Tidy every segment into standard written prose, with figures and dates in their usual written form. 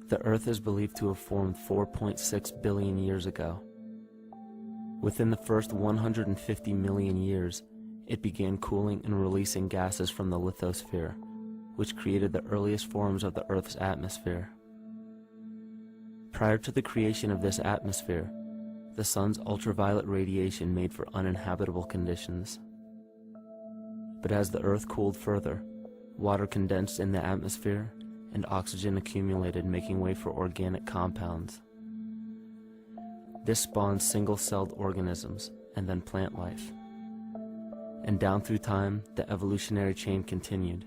The Earth is believed to have formed 4.6 billion years ago. Within the first 150 million years, it began cooling and releasing gases from the lithosphere, which created the earliest forms of the Earth's atmosphere. Prior to the creation of this atmosphere, the sun's ultraviolet radiation made for uninhabitable conditions. But as the Earth cooled further, water condensed in the atmosphere and oxygen accumulated, making way for organic compounds. This spawned single-celled organisms and then plant life. And down through time, the evolutionary chain continued.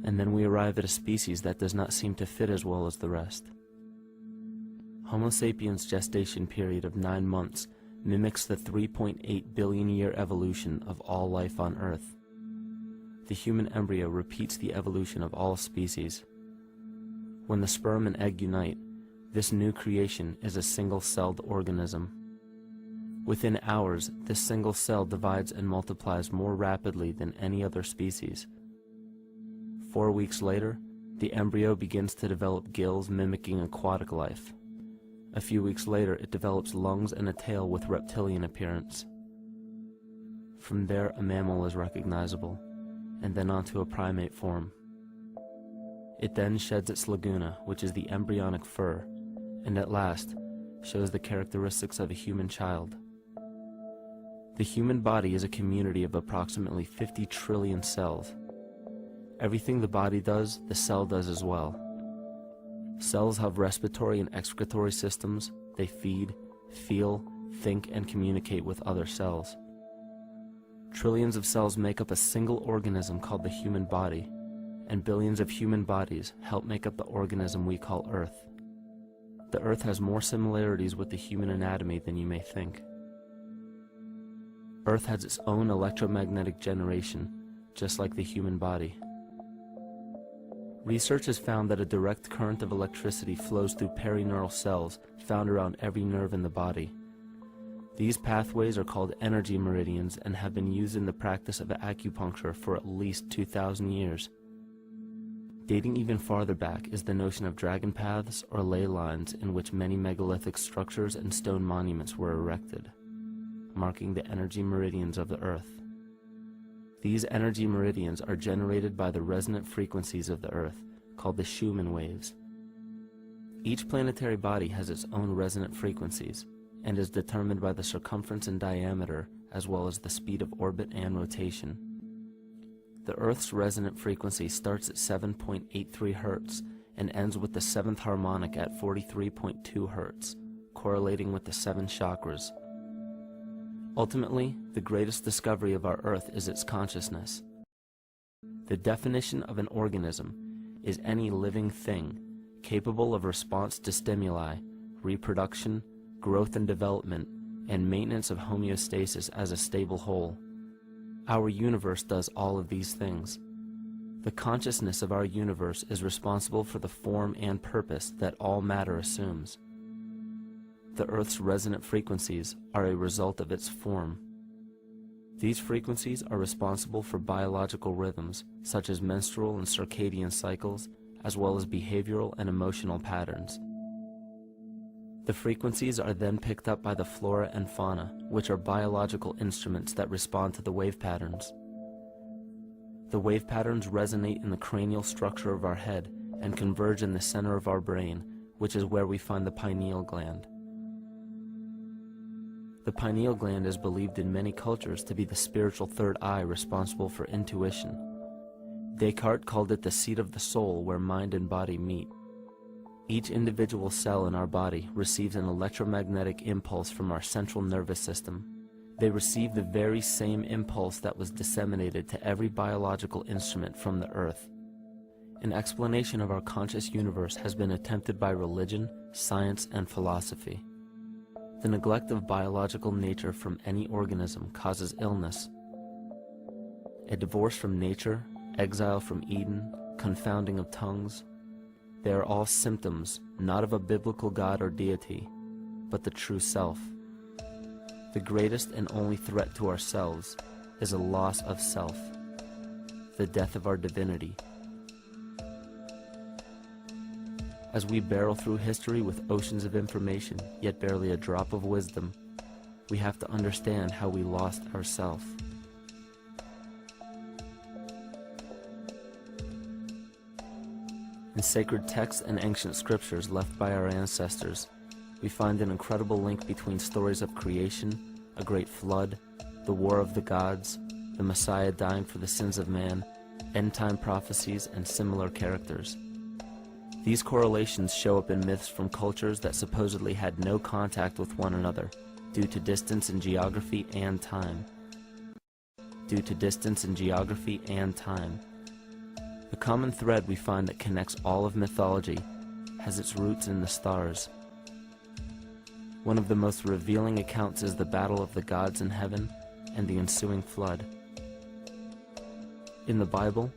And then we arrive at a species that does not seem to fit as well as the rest. Homo sapiens' gestation period of 9 months mimics the 3.8 billion year evolution of all life on Earth. The human embryo repeats the evolution of all species. When the sperm and egg unite, this new creation is a single-celled organism. Within hours, this single cell divides and multiplies more rapidly than any other species. 4 weeks later, the embryo begins to develop gills mimicking aquatic life. A few weeks later, it develops lungs and a tail with reptilian appearance. From there, a mammal is recognizable, and then onto a primate form. It then sheds its laguna, which is the embryonic fur, and at last shows the characteristics of a human child. The human body is a community of approximately 50 trillion cells. Everything the body does, the cell does as well. Cells have respiratory and excretory systems. They feed, feel, think, and communicate with other cells. Trillions of cells make up a single organism called the human body, and billions of human bodies help make up the organism we call Earth. The Earth has more similarities with the human anatomy than you may think. Earth has its own electromagnetic generation, just like the human body. Research has found that a direct current of electricity flows through perineural cells found around every nerve in the body. These pathways are called energy meridians and have been used in the practice of acupuncture for at least 2,000 years. Dating even farther back is the notion of dragon paths or ley lines, in which many megalithic structures and stone monuments were erected, marking the energy meridians of the Earth. These energy meridians are generated by the resonant frequencies of the Earth, called the Schumann waves. Each planetary body has its own resonant frequencies, and is determined by the circumference and diameter, as well as the speed of orbit and rotation. The Earth's resonant frequency starts at 7.83 Hz and ends with the 7th harmonic at 43.2 Hz, correlating with the 7 chakras. Ultimately, the greatest discovery of our Earth is its consciousness. The definition of an organism is any living thing capable of response to stimuli, reproduction, growth and development, and maintenance of homeostasis as a stable whole. Our universe does all of these things. The consciousness of our universe is responsible for the form and purpose that all matter assumes. The Earth's resonant frequencies are a result of its form. These frequencies are responsible for biological rhythms, such as menstrual and circadian cycles, as well as behavioral and emotional patterns. The frequencies are then picked up by the flora and fauna, which are biological instruments that respond to the wave patterns. The wave patterns resonate in the cranial structure of our head and converge in the center of our brain, which is where we find the pineal gland. The pineal gland is believed in many cultures to be the spiritual third eye responsible for intuition. Descartes called it the seat of the soul where mind and body meet. Each individual cell in our body receives an electromagnetic impulse from our central nervous system. They receive the very same impulse that was disseminated to every biological instrument from the Earth. An explanation of our conscious universe has been attempted by religion, science, and philosophy. The neglect of biological nature from any organism causes illness. A divorce from nature, exile from Eden, confounding of tongues, they are all symptoms, not of a biblical God or deity, but the true self. The greatest and only threat to ourselves is a loss of self, the death of our divinity. As we barrel through history with oceans of information, yet barely a drop of wisdom, we have to understand how we lost ourselves. In sacred texts and ancient scriptures left by our ancestors, we find an incredible link between stories of creation, a great flood, the war of the gods, the Messiah dying for the sins of man, end-time prophecies, and similar characters. These correlations show up in myths from cultures that supposedly had no contact with one another, due to distance in geography and time. The common thread we find that connects all of mythology has its roots in the stars. One of the most revealing accounts is the battle of the gods in heaven and the ensuing flood. In the Bible,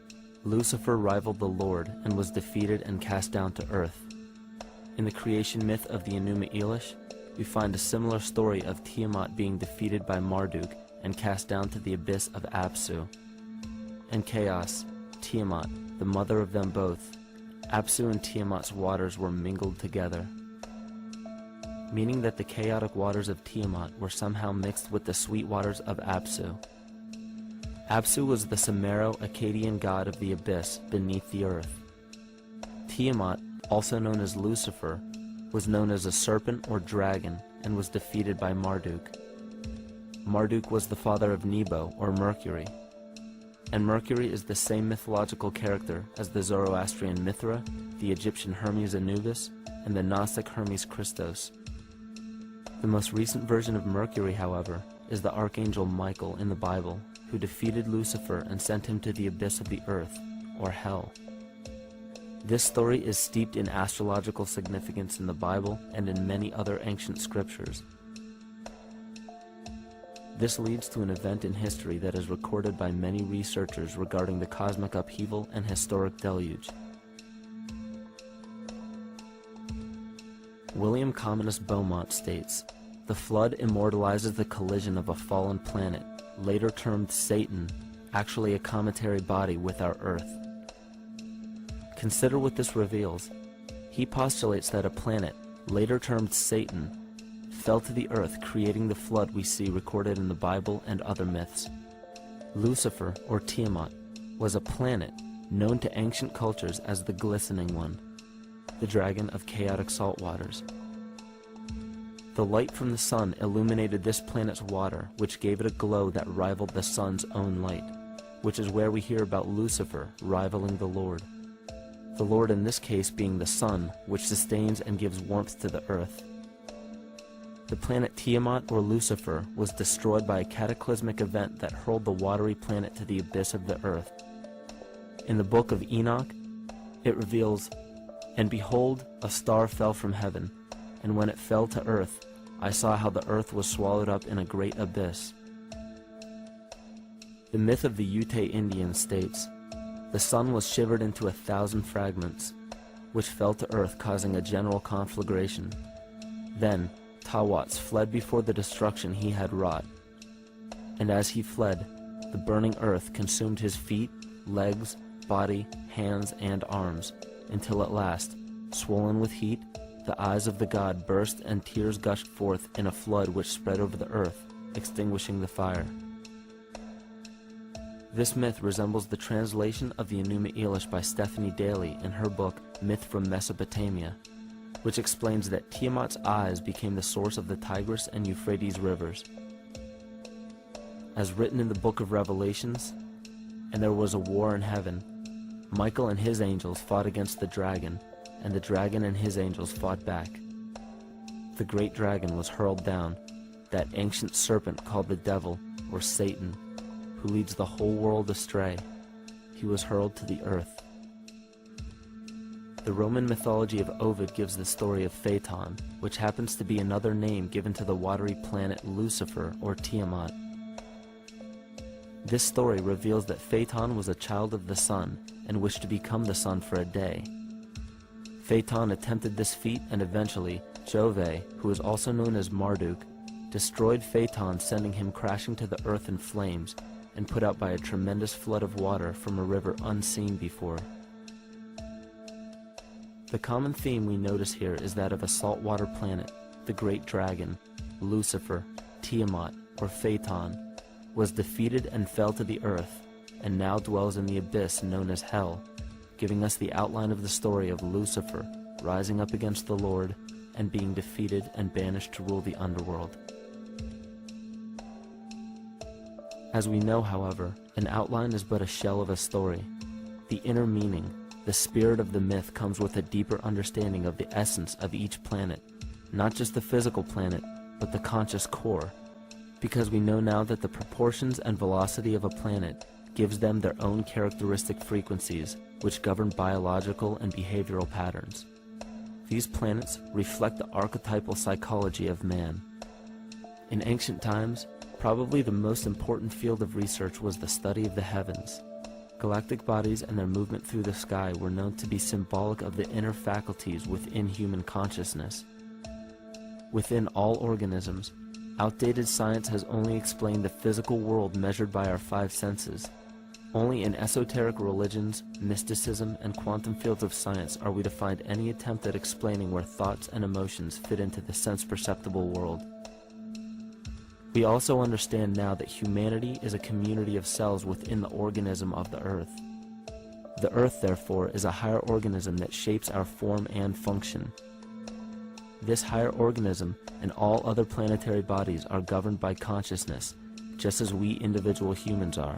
Lucifer rivaled the Lord and was defeated and cast down to earth. In the creation myth of the Enuma Elish, we find a similar story of Tiamat being defeated by Marduk and cast down to the abyss of Apsu. In chaos, Tiamat, the mother of them both, Apsu and Tiamat's waters were mingled together, meaning that the chaotic waters of Tiamat were somehow mixed with the sweet waters of Apsu. Apsu was the Sumero-Akkadian god of the abyss beneath the earth. Tiamat, also known as Lucifer, was known as a serpent or dragon and was defeated by Marduk. Marduk was the father of Nebo or Mercury, and Mercury is the same mythological character as the Zoroastrian Mithra, the Egyptian Hermes Anubis, and the Gnostic Hermes Christos. The most recent version of Mercury, however, is the Archangel Michael in the Bible, who defeated Lucifer and sent him to the abyss of the earth, or hell. This story is steeped in astrological significance in the Bible and in many other ancient scriptures. This leads to an event in history that is recorded by many researchers regarding the cosmic upheaval and historic deluge. William Commonus Beaumont states, "The flood immortalizes the collision of a fallen planet, later termed Satan, actually a cometary body with our Earth." Consider what this reveals. He postulates that a planet, later termed Satan, fell to the earth, creating the flood we see recorded in the Bible and other myths. Lucifer, or Tiamat, was a planet known to ancient cultures as the Glistening One, the dragon of chaotic salt waters. The light from the sun illuminated this planet's water, which gave it a glow that rivaled the sun's own light, which is where we hear about Lucifer rivaling the Lord. The Lord in this case being the sun, which sustains and gives warmth to the earth. The planet Tiamat, or Lucifer, was destroyed by a cataclysmic event that hurled the watery planet to the abyss of the earth. In the book of Enoch, it reveals, "And behold, a star fell from heaven, and when it fell to earth, I saw how the earth was swallowed up in a great abyss." The myth of the Ute Indians states, "The sun was shivered into 1,000 fragments, which fell to earth, causing a general conflagration. Then Tawats fled before the destruction he had wrought. And as he fled, the burning earth consumed his feet, legs, body, hands, and arms, until at last, swollen with heat, the eyes of the god burst and tears gushed forth in a flood which spread over the earth, extinguishing the fire." This myth resembles the translation of the Enuma Elish by Stephanie Daly in her book Myth from Mesopotamia, which explains that Tiamat's eyes became the source of the Tigris and Euphrates rivers. As written in the book of Revelations, "And there was a war in heaven. Michael and his angels fought against the dragon, and the dragon and his angels fought back. The great dragon was hurled down, that ancient serpent called the devil, or Satan, who leads the whole world astray. He was hurled to the earth." The Roman mythology of Ovid gives the story of Phaeton, which happens to be another name given to the watery planet Lucifer, or Tiamat. This story reveals that Phaeton was a child of the sun and wished to become the sun for a day. Phaeton attempted this feat, and eventually Jove, who is also known as Marduk, destroyed Phaeton, sending him crashing to the earth in flames and put out by a tremendous flood of water from a river unseen before. The common theme we notice here is that of a saltwater planet, the great dragon, Lucifer, Tiamat, or Phaeton, was defeated and fell to the earth, and now dwells in the abyss known as Hell, giving us the outline of the story of Lucifer rising up against the Lord and being defeated and banished to rule the underworld. As we know, however, an outline is but a shell of a story. The inner meaning, the spirit of the myth, comes with a deeper understanding of the essence of each planet, not just the physical planet, but the conscious core, because we know now that the proportions and velocity of a planet gives them their own characteristic frequencies, which govern biological and behavioral patterns. These planets reflect the archetypal psychology of man. In ancient times, probably the most important field of research was the study of the heavens. Galactic bodies and their movement through the sky were known to be symbolic of the inner faculties within human consciousness. Within all organisms, outdated science has only explained the physical world measured by our five senses. Only in esoteric religions, mysticism, and quantum fields of science are we to find any attempt at explaining where thoughts and emotions fit into the sense-perceptible world. We also understand now that humanity is a community of cells within the organism of the Earth. The Earth, therefore, is a higher organism that shapes our form and function. This higher organism and all other planetary bodies are governed by consciousness, just as we individual humans are.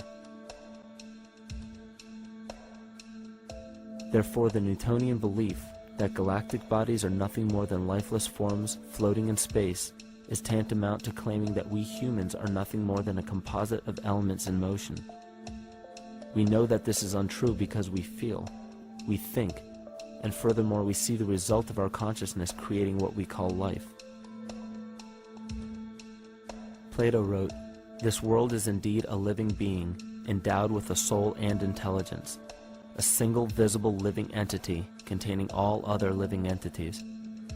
Therefore, the Newtonian belief that galactic bodies are nothing more than lifeless forms floating in space is tantamount to claiming that we humans are nothing more than a composite of elements in motion. We know that this is untrue because we feel, we think, and furthermore we see the result of our consciousness creating what we call life. Plato wrote, "This world is indeed a living being, endowed with a soul and intelligence, a single visible living entity containing all other living entities,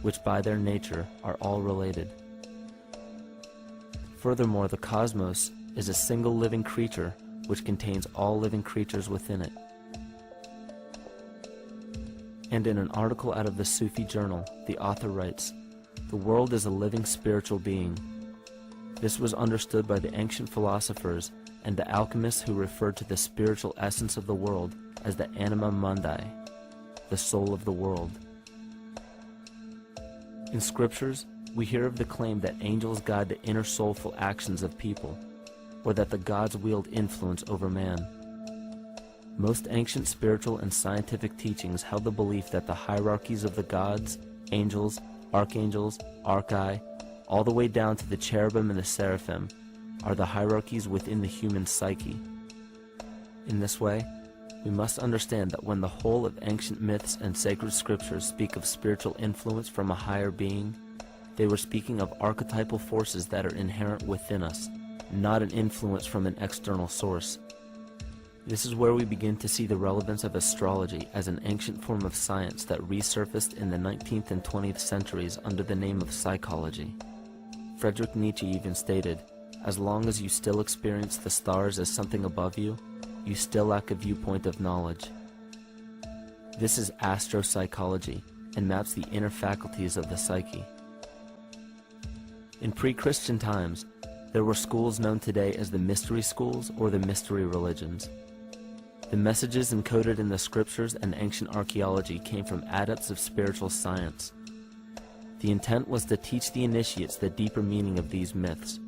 which by their nature are all related." Furthermore, the cosmos is a single living creature which contains all living creatures within it. And in an article out of the Sufi journal, the author writes, "The world is a living spiritual being." This was understood by the ancient philosophers and the alchemists who referred to the spiritual essence of the world as the anima mundi, the soul of the world. In scriptures, we hear of the claim that angels guide the inner soulful actions of people, or that the gods wield influence over man. Most ancient spiritual and scientific teachings held the belief that the hierarchies of the gods, angels, archangels, archai, all the way down to the cherubim and the seraphim, are the hierarchies within the human psyche. In this way, we must understand that when the whole of ancient myths and sacred scriptures speak of spiritual influence from a higher being, they were speaking of archetypal forces that are inherent within us, not an influence from an external source. This is where we begin to see the relevance of astrology as an ancient form of science that resurfaced in the 19th and 20th centuries under the name of psychology. Friedrich Nietzsche even stated, "As long as you still experience the stars as something above you, you still lack a viewpoint of knowledge." This is astropsychology and maps the inner faculties of the psyche. In pre-Christian times, there were schools known today as the mystery schools or the mystery religions. The messages encoded in the scriptures and ancient archaeology came from adepts of spiritual science. The intent was to teach the initiates the deeper meaning of these myths.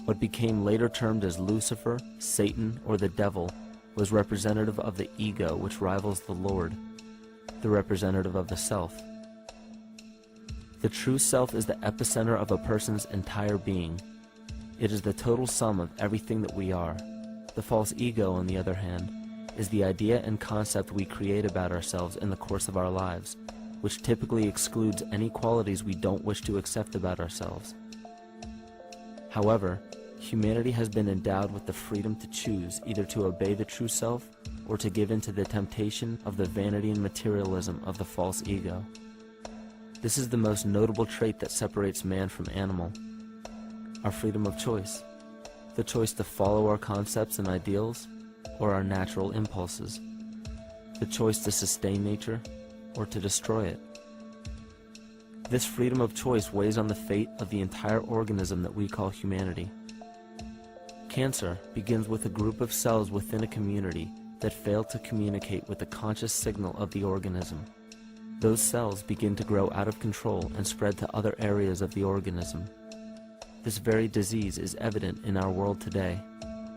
What became later termed as Lucifer, Satan, or the devil was representative of the ego which rivals the Lord, the representative of the self. The true self is the epicenter of a person's entire being. It is the total sum of everything that we are. The false ego, on the other hand, is the idea and concept we create about ourselves in the course of our lives, which typically excludes any qualities we don't wish to accept about ourselves. However, humanity has been endowed with the freedom to choose either to obey the true self or to give in to the temptation of the vanity and materialism of the false ego. This is the most notable trait that separates man from animal: our freedom of choice, the choice to follow our concepts and ideals or our natural impulses, the choice to sustain nature or to destroy it. This freedom of choice weighs on the fate of the entire organism that we call humanity. Cancer begins with a group of cells within a community that fail to communicate with the conscious signal of the organism. Those cells begin to grow out of control and spread to other areas of the organism. This very disease is evident in our world today.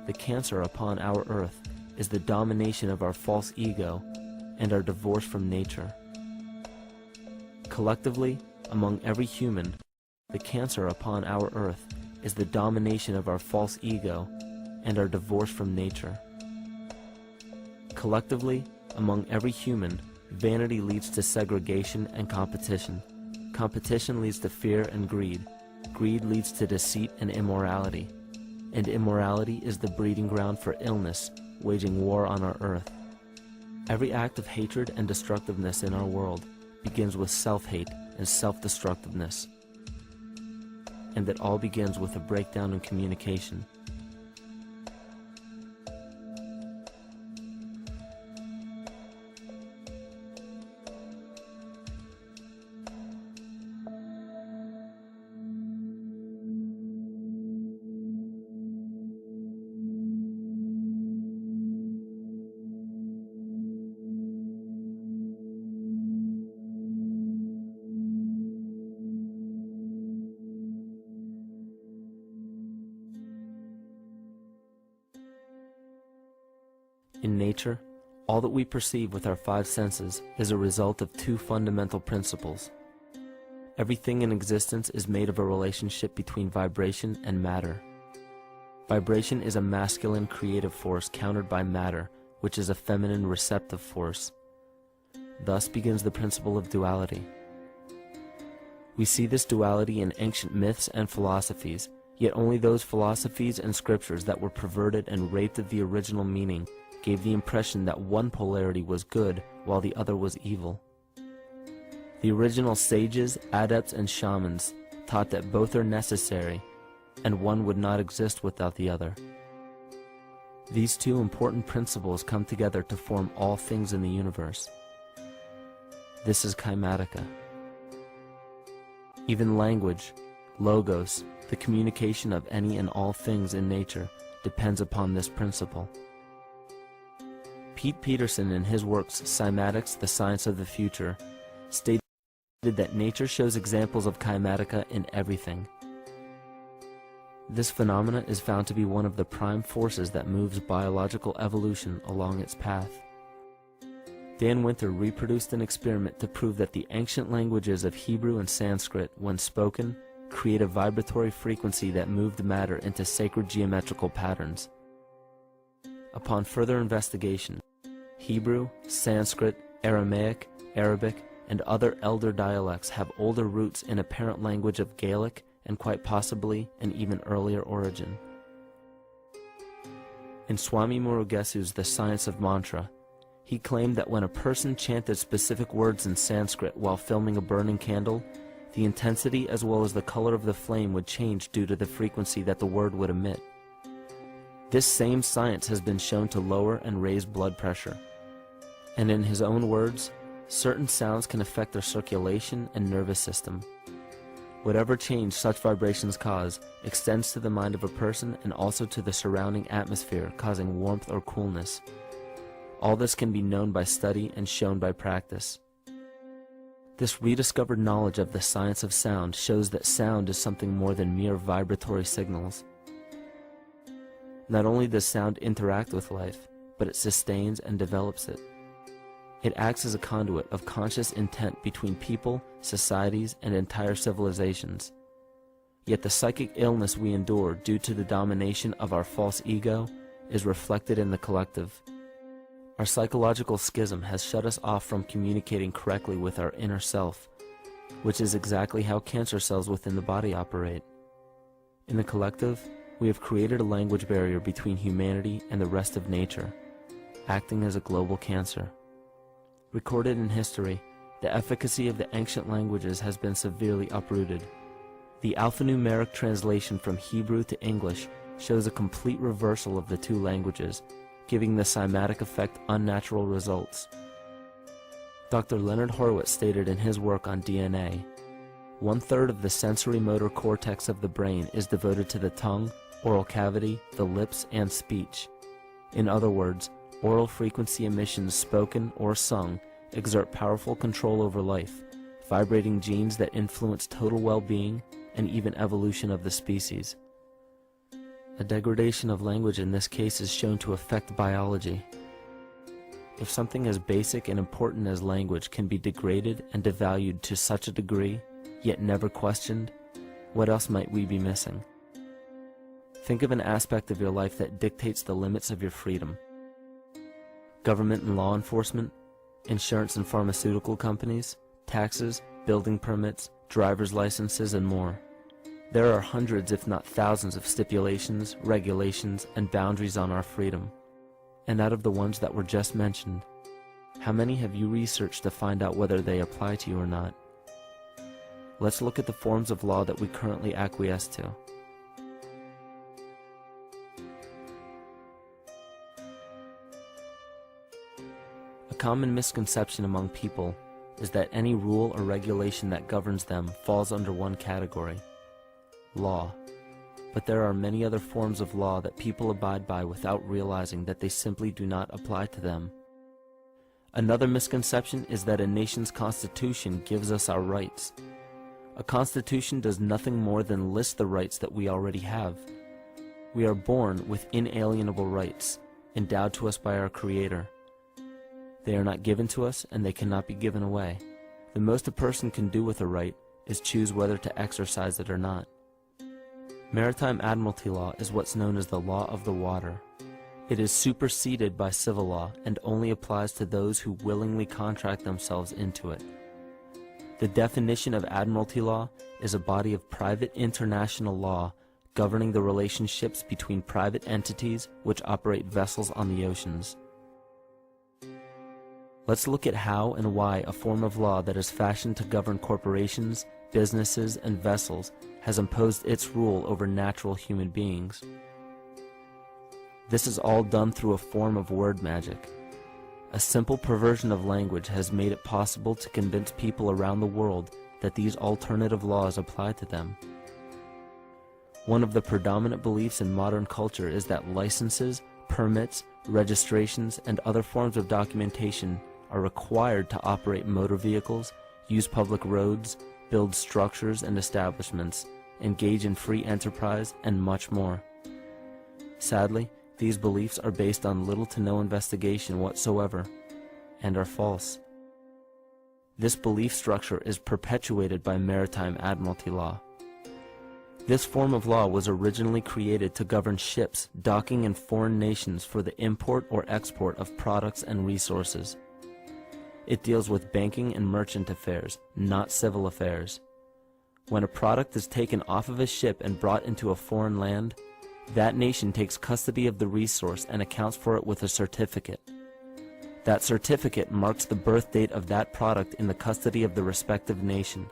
The cancer upon our earth is the domination of our false ego and our divorce from nature. Collectively, among every human, the cancer upon our earth is the domination of our false ego and our divorce from nature. Collectively, among every human, vanity leads to segregation and competition. Competition leads to fear and greed. Greed leads to deceit and immorality. And immorality is the breeding ground for illness, waging war on our earth. Every act of hatred and destructiveness in our world begins with self-hate and self-destructiveness. And that all begins with a breakdown in communication. In nature, all that we perceive with our five senses is a result of two fundamental principles. Everything in existence is made of a relationship between vibration and matter. Vibration is a masculine creative force countered by matter, which is a feminine receptive force. Thus begins the principle of duality. We see this duality in ancient myths and philosophies, yet only those philosophies and scriptures that were perverted and raped of the original meaning gave the impression that one polarity was good while the other was evil. The original sages, adepts, and shamans taught that both are necessary and one would not exist without the other. These two important principles come together to form all things in the universe. This is Kaimatika. Even language, logos, the communication of any and all things in nature, depends upon this principle. Pete Peterson, in his works Cymatics, the Science of the Future, stated that nature shows examples of Kaimatika in everything. This phenomena is found to be one of the prime forces that moves biological evolution along its path. Dan Winter reproduced an experiment to prove that the ancient languages of Hebrew and Sanskrit, when spoken, create a vibratory frequency that moved matter into sacred geometrical patterns. Upon further investigation, Hebrew, Sanskrit, Aramaic, Arabic, and other elder dialects have older roots in a parent language of Gaelic and quite possibly an even earlier origin. In Swami Murugesu's The Science of Mantra, he claimed that when a person chanted specific words in Sanskrit while filming a burning candle, the intensity as well as the color of the flame would change due to the frequency that the word would emit. This same science has been shown to lower and raise blood pressure. And in his own words, certain sounds can affect their circulation and nervous system. Whatever change such vibrations cause extends to the mind of a person and also to the surrounding atmosphere, causing warmth or coolness. All this can be known by study and shown by practice. This rediscovered knowledge of the science of sound shows that sound is something more than mere vibratory signals. Not only does sound interact with life, but it sustains and develops it. It acts as a conduit of conscious intent between people, societies, and entire civilizations. Yet the psychic illness we endure due to the domination of our false ego is reflected in the collective. Our psychological schism has shut us off from communicating correctly with our inner self, which is exactly how cancer cells within the body operate. In the collective, we have created a language barrier between humanity and the rest of nature, acting as a global cancer. Recorded in history, the efficacy of the ancient languages has been severely uprooted. The alphanumeric translation from Hebrew to English shows a complete reversal of the two languages, giving the cymatic effect unnatural results. Dr. Leonard Horowitz stated in his work on DNA, 1/3 of the sensory motor cortex of the brain is devoted to the tongue, oral cavity, the lips, and speech. In other words, oral frequency emissions spoken or sung exert powerful control over life, vibrating genes that influence total well-being and even evolution of the species. A degradation of language in this case is shown to affect biology. If something as basic and important as language can be degraded and devalued to such a degree, yet never questioned, what else might we be missing? Think of an aspect of your life that dictates the limits of your freedom. Government and law enforcement, insurance and pharmaceutical companies, taxes, building permits, driver's licenses, and more. There are hundreds if not thousands of stipulations, regulations, and boundaries on our freedom. And out of the ones that were just mentioned, how many have you researched to find out whether they apply to you or not? Let's look at the forms of law that we currently acquiesce to. A common misconception among people is that any rule or regulation that governs them falls under one category: law. But there are many other forms of law that people abide by without realizing that they simply do not apply to them. Another misconception is that a nation's constitution gives us our rights. A constitution does nothing more than list the rights that we already have. We are born with inalienable rights, endowed to us by our Creator. They are not given to us, and they cannot be given away. The most a person can do with a right is choose whether to exercise it or not. Maritime admiralty law is what's known as the law of the water. It is superseded by civil law and only applies to those who willingly contract themselves into it. The definition of admiralty law is a body of private international law governing the relationships between private entities which operate vessels on the oceans. Let's look at how and why a form of law that is fashioned to govern corporations, businesses, and vessels has imposed its rule over natural human beings. This is all done through a form of word magic. A simple perversion of language has made it possible to convince people around the world that these alternative laws apply to them. One of the predominant beliefs in modern culture is that licenses, permits, registrations, and other forms of documentation are required to operate motor vehicles, use public roads, build structures and establishments, engage in free enterprise, and much more. Sadly, these beliefs are based on little to no investigation whatsoever, and are false. This belief structure is perpetuated by maritime admiralty law. This form of law was originally created to govern ships docking in foreign nations for the import or export of products and resources. It deals with banking and merchant affairs, not civil affairs. When a product is taken off of a ship and brought into a foreign land, that nation takes custody of the resource and accounts for it with a certificate. That certificate marks the birth date of that product in the custody of the respective nation.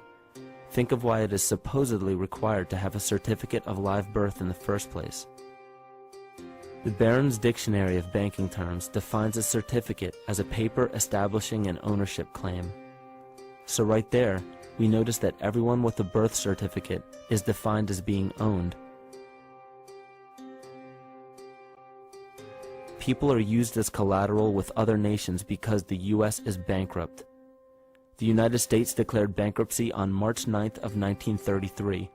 Think of why it is supposedly required to have a certificate of live birth in the first place. The Barron's Dictionary of Banking Terms defines a certificate as a paper establishing an ownership claim. So right there, we notice that everyone with a birth certificate is defined as being owned. People are used as collateral with other nations because the U.S. is bankrupt. The United States declared bankruptcy on March 9th of 1933.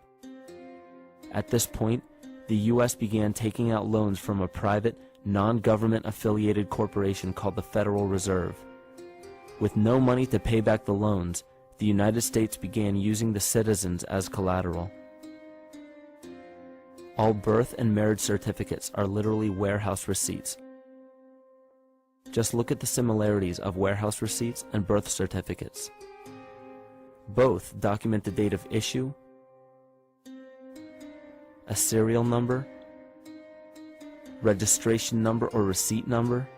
At this point, the U.S. began taking out loans from a private, non-government affiliated corporation called the Federal Reserve. With no money to pay back the loans, the United States began using the citizens as collateral. All birth and marriage certificates are literally warehouse receipts. Just look at the similarities of warehouse receipts and birth certificates. Both document the date of issue, a serial number, registration number or receipt number,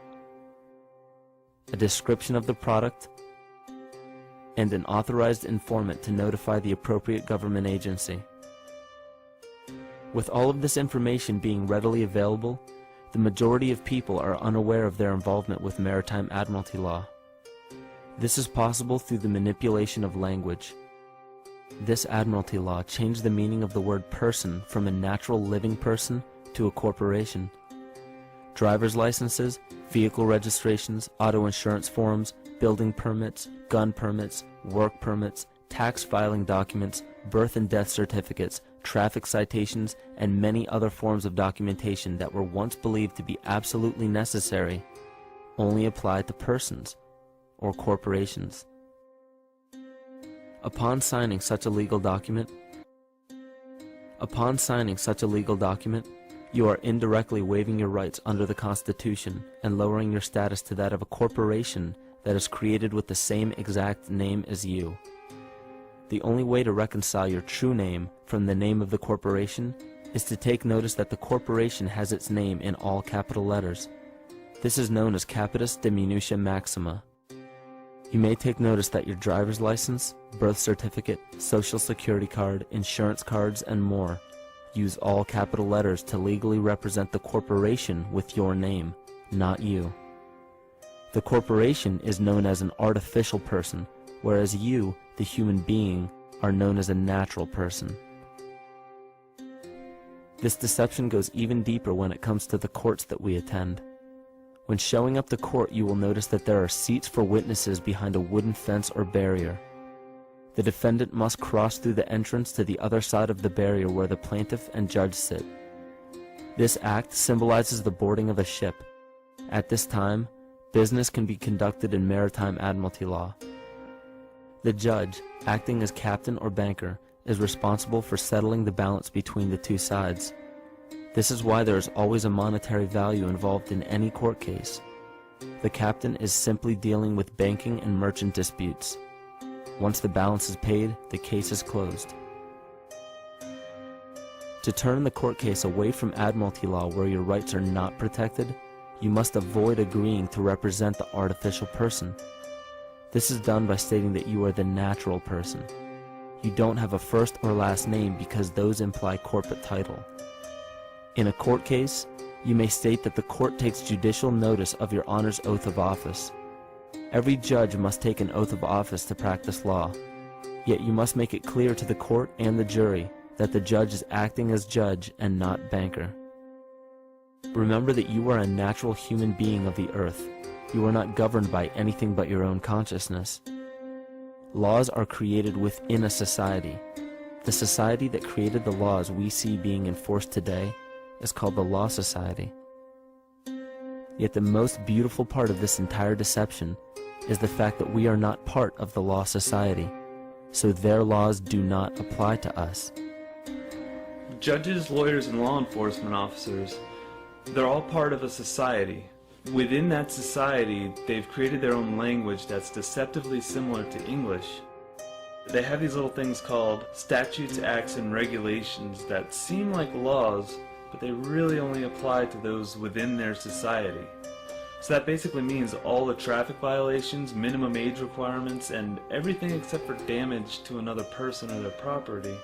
a description of the product, and an authorized informant to notify the appropriate government agency. With all of this information being readily available, the majority of people are unaware of their involvement with maritime admiralty law. This is possible through the manipulation of language. This Admiralty law changed the meaning of the word person from a natural living person to a corporation. Driver's licenses, vehicle registrations, auto insurance forms, building permits, gun permits, work permits, tax filing documents, birth and death certificates, traffic citations, and many other forms of documentation that were once believed to be absolutely necessary only applied to persons or corporations. Upon signing such a legal document, you are indirectly waiving your rights under the Constitution and lowering your status to that of a corporation that is created with the same exact name as you. The only way to reconcile your true name from the name of the corporation is to take notice that the corporation has its name in all capital letters. This is known as capitis diminutia maxima. You may take notice that your driver's license, birth certificate, social security card, insurance cards, and more use all capital letters to legally represent the corporation with your name, not you. The corporation is known as an artificial person, whereas you, the human being, are known as a natural person. This deception goes even deeper when it comes to the courts that we attend. When showing up to court, you will notice that there are seats for witnesses behind a wooden fence or barrier. The defendant must cross through the entrance to the other side of the barrier where the plaintiff and judge sit. This act symbolizes the boarding of a ship. At this time, business can be conducted in maritime admiralty law. The judge, acting as captain or banker, is responsible for settling the balance between the two sides. This is why there is always a monetary value involved in any court case. The captain is simply dealing with banking and merchant disputes. Once the balance is paid, the case is closed. To turn the court case away from admiralty law where your rights are not protected, you must avoid agreeing to represent the artificial person. This is done by stating that you are the natural person. You don't have a first or last name because those imply corporate title. In a court case, you may state that the court takes judicial notice of your honor's oath of office. Every judge must take an oath of office to practice law, yet you must make it clear to the court and the jury that the judge is acting as judge and not banker. Remember that you are a natural human being of the earth. You are not governed by anything but your own consciousness. Laws are created within a society. The society that created the laws we see being enforced today is called the Law Society. Yet the most beautiful part of this entire deception is the fact that we are not part of the Law Society, so their laws do not apply to us. Judges, lawyers, and law enforcement officers, they're all part of a society. Within that society, they've created their own language that's deceptively similar to English. They have these little things called statutes, acts, and regulations that seem like laws, but they really only apply to those within their society. So that basically means all the traffic violations, minimum age requirements, and everything except for damage to another person or their property